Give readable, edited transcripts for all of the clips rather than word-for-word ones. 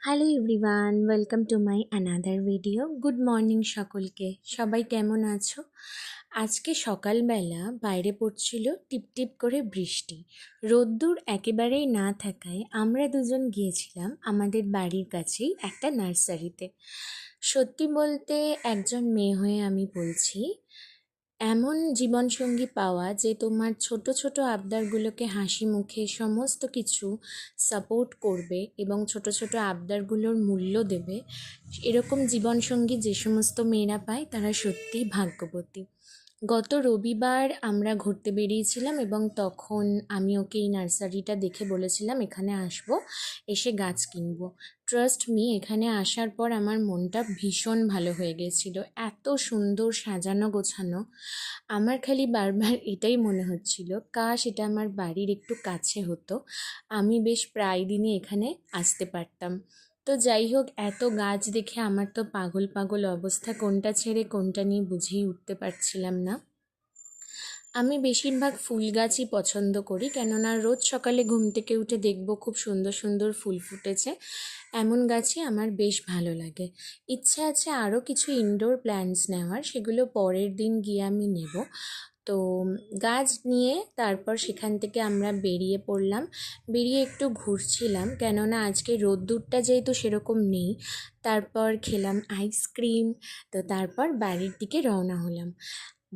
Hello everyone, welcome to my another video. Good morning সকলকে। সবাই কেমন আছো? আজকে সকালবেলা বাইরে পড়ছিল টিপটিপ করে বৃষ্টি। রোদ্দুর একেবারেই না থাকায় আমরা দুজন গিয়েছিলাম আমাদের বাড়ির কাছেই একটা নার্সারিতে। সত্যি বলতে একজন মেয়ে হয়ে আমি বলছি, এমন জীবনসঙ্গী পাওয়া যে তোমার ছোট ছোট আবদারগুলোকে হাসি মুখে সমস্ত কিছু সাপোর্ট করবে এবং ছোট ছোট আবদারগুলোর মূল্য দেবে, এরকম জীবনসঙ্গী যে সমস্ত মেয়েরা পায় তারা সত্যিই ভাগ্যবতী। গত রবিবার আমরা ঘুরতে বেরিয়েছিলাম এবং তখন আমি ওকে এই নার্সারিটা দেখে বলেছিলাম এখানে আসবো, এসে গাছ কিনবো। ট্রাস্ট মি, এখানে আসার পর আমার মনটা ভীষণ ভালো হয়ে গেছিল। এত সুন্দর সাজানো গোছানো, আমার খালি বারবার এটাই মনে হচ্ছিল কাশ এটা আমার বাড়ির একটু কাছে হতো, আমি বেশ প্রায় দিনই এখানে আসতে পারতাম। তো যাই হোক, এত গাছ দেখে আমার তো পাগল পাগল অবস্থা, কোনটা ছেড়ে কোনটা নিয়ে বুঝেই উঠতে পারছিলাম না। আমি বেশিরভাগ ফুল গাছই পছন্দ করি, কেননা রোজ সকালে ঘুম থেকে উঠে দেখবো খুব সুন্দর সুন্দর ফুল ফুটেছে, এমন গাছই আমার বেশ ভালো লাগে। ইচ্ছা আছে আরও কিছু ইনডোর প্ল্যান্টস নেওয়ার, সেগুলো পরের দিন গিয়ে আমি নেব। তো গাছ নিয়ে তারপর সেখান থেকে আমরা বেরিয়ে পড়লাম। বেরিয়ে একটু ঘুরছিলাম, কেননা আজকে রোদ্দুরটা যেহেতু সেরকম নেই। তারপর খেলাম আইসক্রিম। তো তারপর বাড়ির দিকে রওনা হলাম।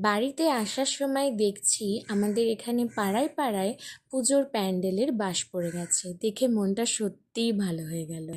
বাড়িতে আসার সময় দেখছি আমাদের এখানে পাড়ায় পাড়ায় পুজোর প্যান্ডেলের বাস পড়ে গেছে, দেখে মনটা সত্যিই ভালো হয়ে গেল।